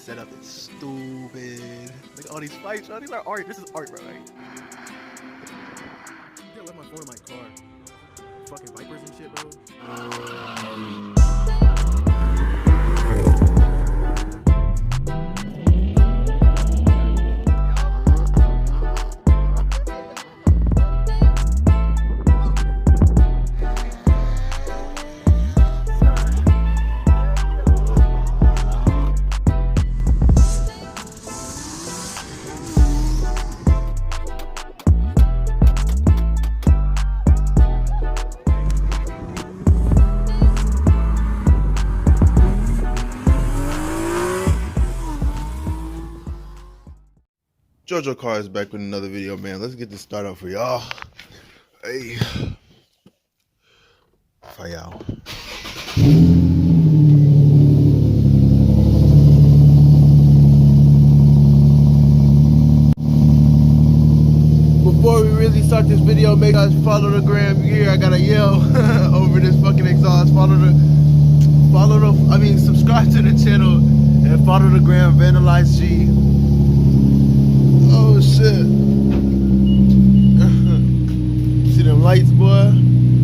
setup is stupid. Look at all these fights, bro. These are art. This is art, bro. Right? I left my phone in my car. Fucking vipers and shit, bro. JoJo Car is back with another video, man. Let's get this started out for y'all. Hey. For y'all. Before we really start this video, make sure you follow the gram here. I gotta yell over this fucking exhaust. Subscribe to the channel and follow the gram, Vandalize G. Oh shit. See them lights, boy?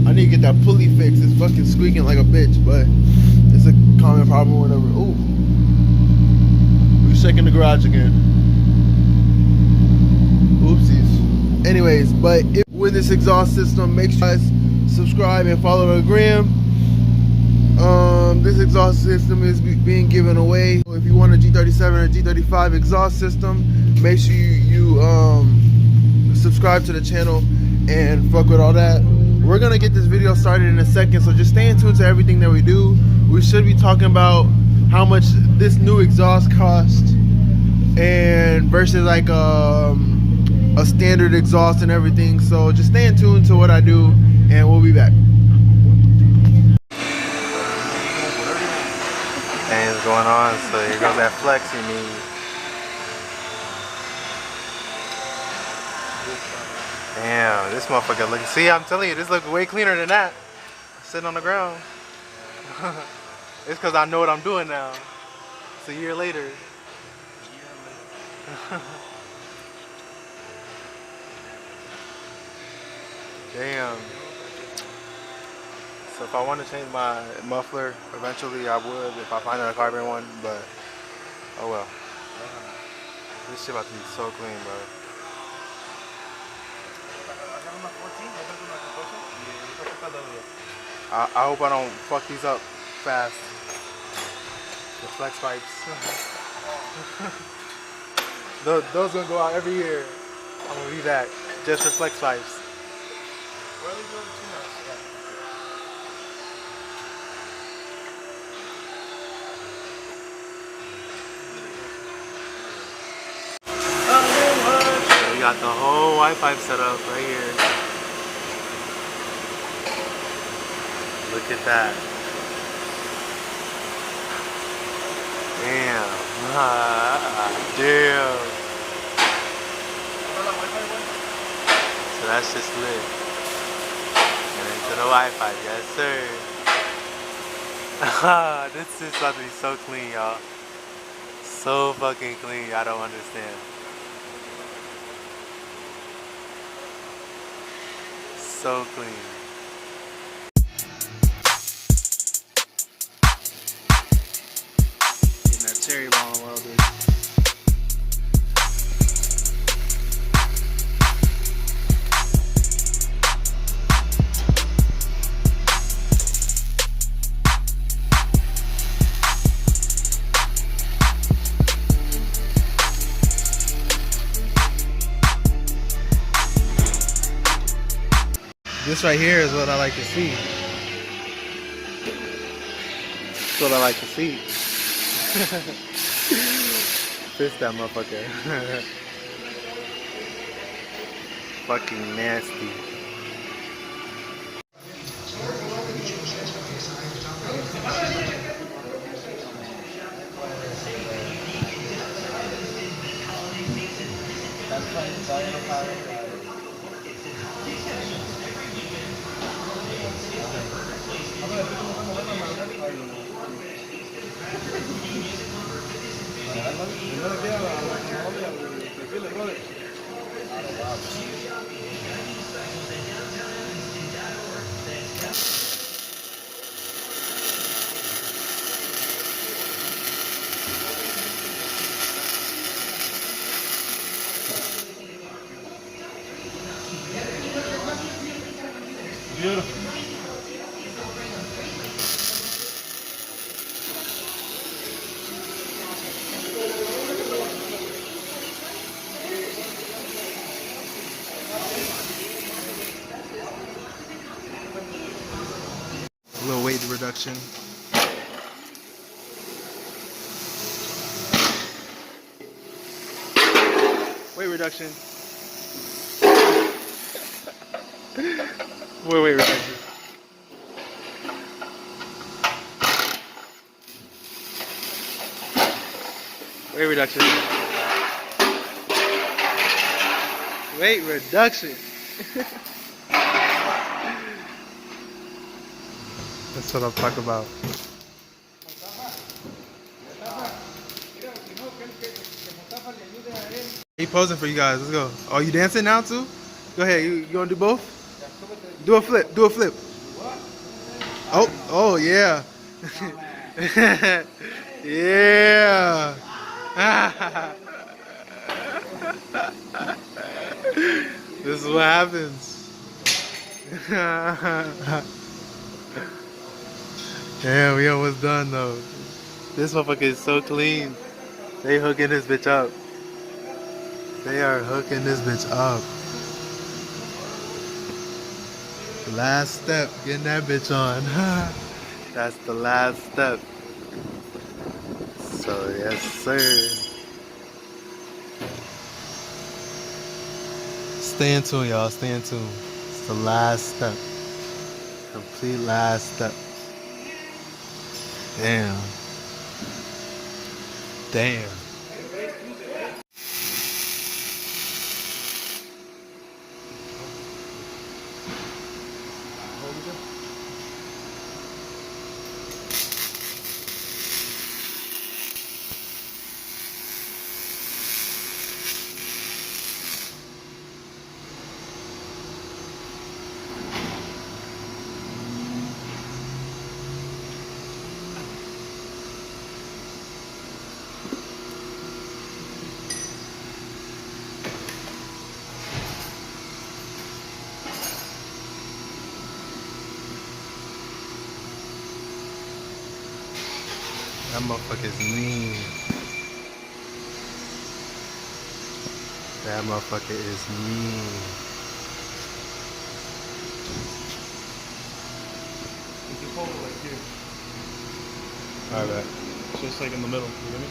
I need to get that pulley fixed. It's fucking squeaking like a bitch, but it's a common problem or whatever. Ooh. We're checking the garage again. Oopsies. Anyways, but with this exhaust system, make sure you guys subscribe and follow the gram. This exhaust system is being given away. If you want a G37 or G35 exhaust system, make sure you subscribe to the channel and fuck with all that. We're gonna get this video started in a second, so just stay tuned to everything that we do. We should be talking about how much this new exhaust costs and versus like a standard exhaust and everything. So just stay tuned to what I do and we'll be back. Things going on, so here goes that flex you need. Damn, this motherfucker look. See, I'm telling you, this looks way cleaner than that. Sitting on the ground. It's because I know what I'm doing now. It's a year later. Damn. So if I want to change my muffler, eventually I would if I find a carbon one, but oh well. This shit about to be so clean, bro. I hope I don't fuck these up fast. The flex pipes. Those gonna go out every year. I'm gonna be back just for flex pipes. Where are they doing the tune-ups? So we got the whole Wi-Fi set up right here. Look at that. Damn. Damn. So that's just lit. And into the Wi-Fi, yes sir. This is about to be so clean, y'all. So fucking clean, I don't understand. So clean. Getting that cherry bomb welded. This right here is what I like to see. That's what I like to see. Fist that motherfucker. Fucking nasty. Beautiful. A little weight reduction. Weight reduction. More weight reduction. Weight reduction. Weight reduction. That's what I'm talking about. He posing for you guys. Let's go. Oh, you dancing now too? Go ahead. You gonna do both? Do a flip. Do a flip. Oh, oh yeah. Yeah. This is what happens. Yeah, we almost done though. This motherfucker is so clean. They hooking this bitch up. They are hooking this bitch up. Last step, getting that bitch on. That's the last step. So yes sir. Stay in tune, y'all. Stay in tune. It's the last step. Complete last step. Damn. Damn. That motherfucker is mean. That motherfucker is mean. If you hold it like here, Alright. just like in the middle, you get me?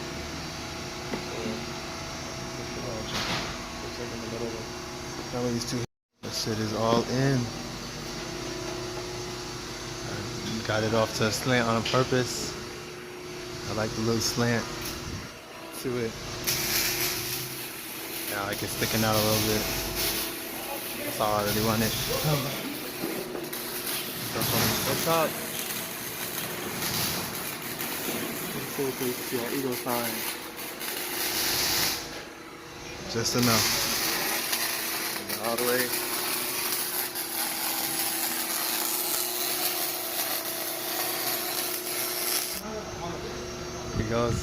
It's like in the middle. Now these two. That shit is all in. I got it off to a slant on purpose. I like the little slant to it. Yeah, I like it sticking out a little bit. That's all I really wanted. What's up? Let's see if we can see our eagle sign. Just enough. All the way. Here he goes.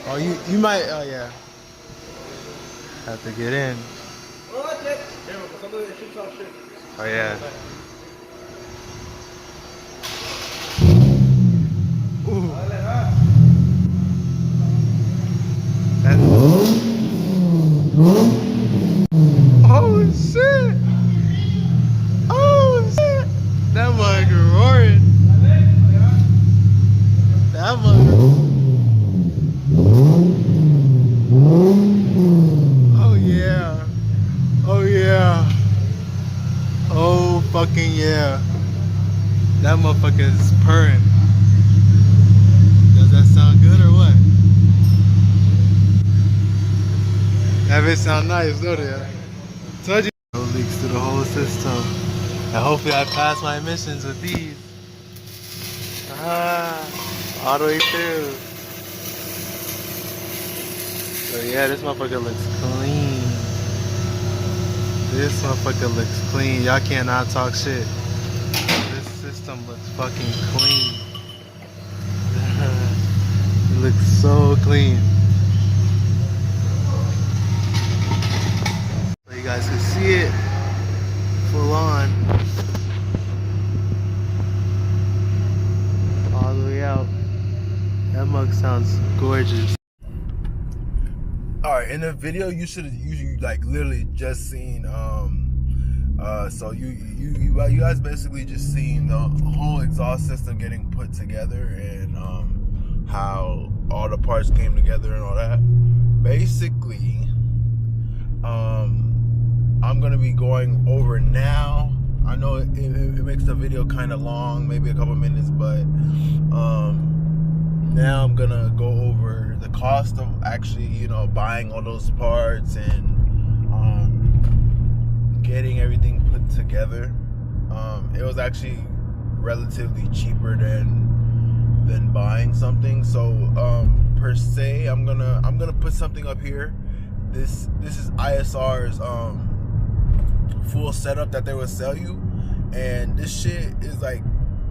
Oh, you might. Oh yeah. Have to get in. Oh yeah. Ooh. That's... Oh shit! Oh shit! That motherfucker roaring. That motherfucker. Oh yeah. Oh yeah. Oh fucking yeah. That motherfucker is purring. Does that sound good or what? That bitch sound nice, don't it? Told you. No leaks to the whole system. And hopefully I pass my missions with these. All the way through. So yeah, this motherfucker looks clean. This motherfucker looks clean. Y'all cannot talk shit. This system looks fucking clean. It looks so clean. So you guys can see it full on. All the way out. That mug sounds gorgeous. Alright, in the video you like literally just seen so you guys basically just seen the whole exhaust system getting put together and how all the parts came together and all that. Basically, I'm gonna be going over now. I know it makes the video kind of long, maybe a couple minutes, but now I'm gonna go over the cost of actually, you know, buying all those parts and getting everything put together. It was actually relatively cheaper than buying something. So per se, I'm gonna put something up here. This is ISR's full setup that they would sell you, and this shit is like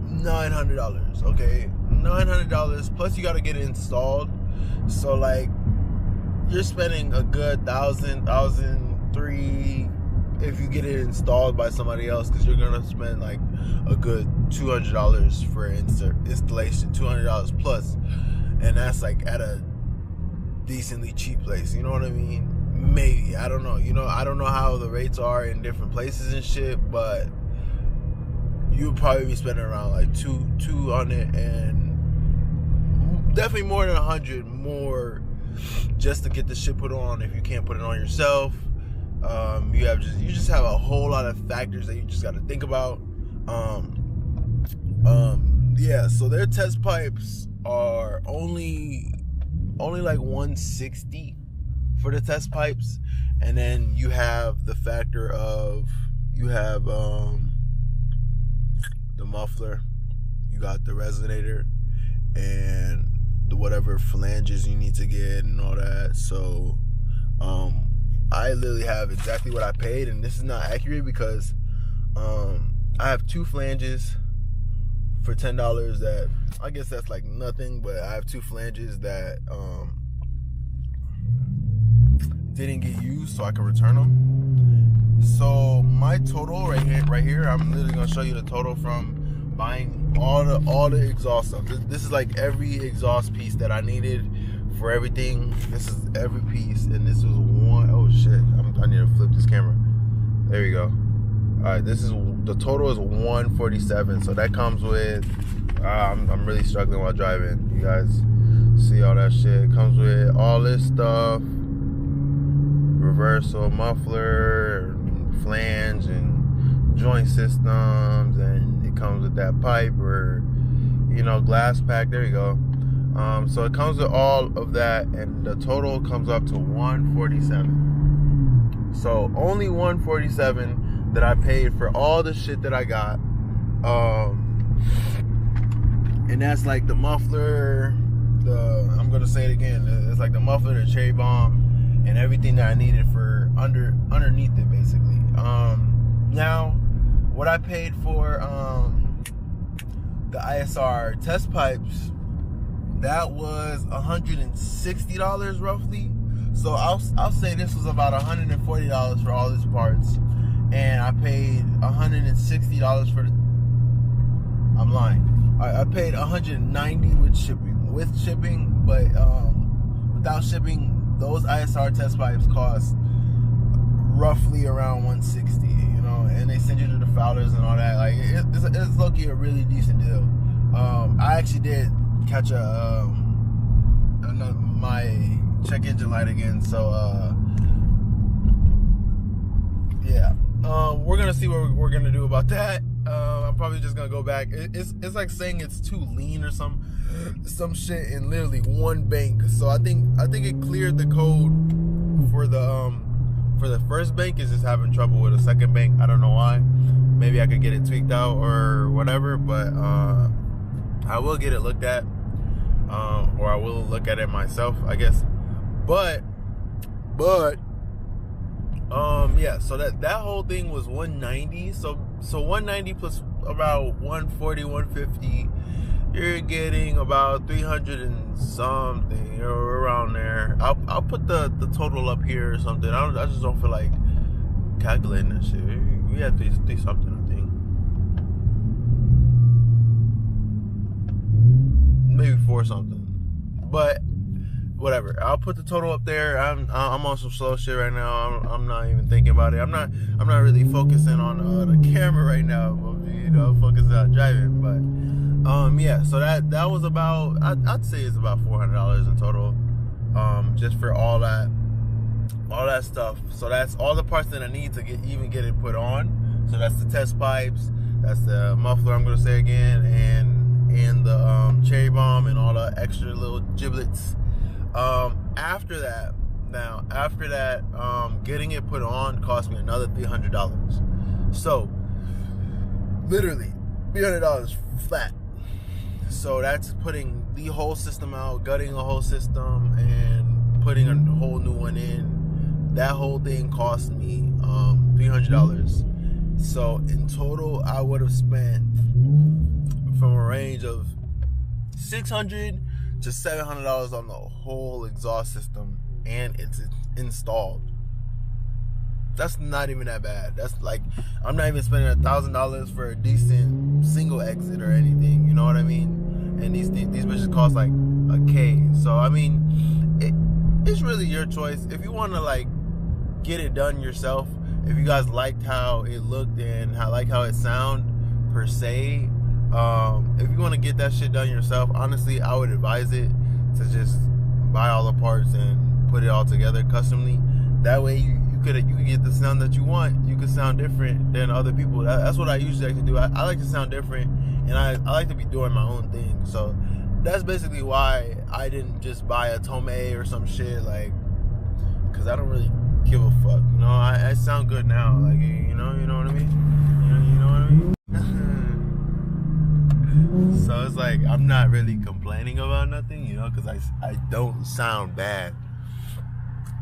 $900. Okay, $900 plus you got to get it installed. So like you're spending a good $1,300 if you get it installed by somebody else, because you're gonna spend like a good $200 for installation, $200 plus, and that's like at a decently cheap place. You know what I mean? Maybe, I don't know. You know, I don't know how the rates are in different places and shit, but you'll probably be spending around like $200 and definitely more than $100 more just to get the shit put on if you can't put it on yourself. You just have a whole lot of factors that you just got to think about. Yeah, so their test pipes are only like $160 for the test pipes, and then you have the factor of you have the muffler, you got the resonator, and the whatever flanges you need to get and all that. So I literally have exactly what I paid, and this is not accurate because I have 2 flanges for $10. That, I guess that's like nothing, but I have 2 flanges that didn't get used, so I can return them. So my total right here, I'm literally gonna show you the total from buying all the exhaust stuff. This is like every exhaust piece that I needed for everything. This is every piece, and this was one. Oh shit! I need to flip this camera. There you go. All right, this is the total is $147. So that comes with. I'm really struggling while driving. You guys see all that shit? It comes with all this stuff: reversal, muffler, flange, and joint systems, and it comes with that pipe or, you know, glass pack. There you go. So it comes with all of that, and the total comes up to $147. So only $147 that I paid for all the shit that I got. And that's like the muffler, I'm gonna say it again, it's like the muffler, the cherry bomb, and everything that I needed for underneath it, basically. Now, what I paid for the ISR test pipes, that was $160 roughly. So I'll say this was about $140 for all these parts, and I paid $160 for I'm lying. I paid $190 with shipping, but without shipping, those ISR test pipes cost roughly around $160, you know, and they send you to the foulers and all that. Like it's low-key a really decent deal. I actually did catch my check engine light again, so yeah, we're gonna see what we're gonna do about that. I'm probably just gonna go back. It's like saying it's too lean or some shit in literally one bank. So I think it cleared the code for the first bank. Is just having trouble with the second bank. I don't know why. Maybe I could get it tweaked out or whatever, but I will get it looked at, or I will look at it myself, I guess. But Yeah, so that whole thing was 190. So 190 plus about 140, 150, you're getting about 300 and something, or around there. I'll put the total up here or something. I just don't feel like calculating that shit. We had 3 something, I think. Maybe 4 something. But whatever. I'll put the total up there. I'm on some slow shit right now. I'm not even thinking about it. I'm not really focusing on the camera right now. You know, focusing on driving. But yeah. So that was about, I'd say it's about $400 in total. Just for all that stuff. So that's all the parts that I need to even get it put on. So that's the test pipes. That's the muffler. I'm gonna say again, and the cherry bomb and all the extra little giblets. After that, getting it put on cost me another $300. So literally $300 flat. So that's putting the whole system out, gutting a whole system, and putting a whole new one in. That whole thing cost me $300. So in total, I would have spent from a range of $600 to $700 on the whole exhaust system, and it's installed. That's not even that bad. That's like, I'm not even spending $1,000 for a decent single exit or anything. You know what I mean? And these bitches cost like $1,000. So I mean, it's really your choice. If you want to like get it done yourself, if you guys liked how it looked and how it sound per se, if you want to get that shit done yourself, honestly, I would advise it to just buy all the parts and put it all together customly. That way you could get the sound that you want. You could sound different than other people. That's what I usually like to do. I like to sound different, and I like to be doing my own thing. So that's basically why I didn't just buy a Tomei or some shit, like, because I don't really give a fuck. You know, I sound good now. Like, you know what I mean? You know what I mean? So it's like, I'm not really complaining about nothing, you know, because I don't sound bad.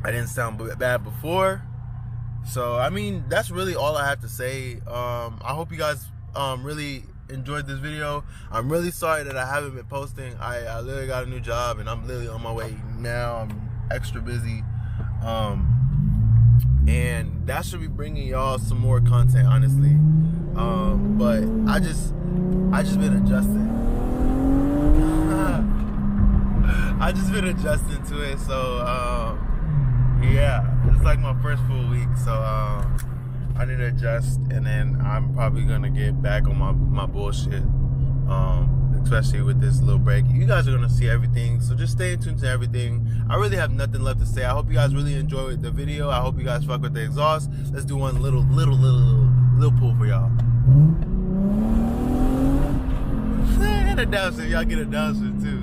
I didn't sound bad before. So, I mean, that's really all I have to say. I hope you guys really enjoyed this video. I'm really sorry that I haven't been posting. I literally got a new job, and I'm literally on my way now. I'm extra busy. And that should be bringing y'all some more content, honestly. But I just been adjusting. I just been adjusting to it. So yeah, it's like my first full week. So I need to adjust, and then I'm probably gonna get back on my bullshit. Especially with this little break. You guys are gonna see everything, so just stay tuned to everything. I really have nothing left to say. I hope you guys really enjoyed the video. I hope you guys fuck with the exhaust. Let's do one little pull for y'all. And a downshift, y'all get a downshift too.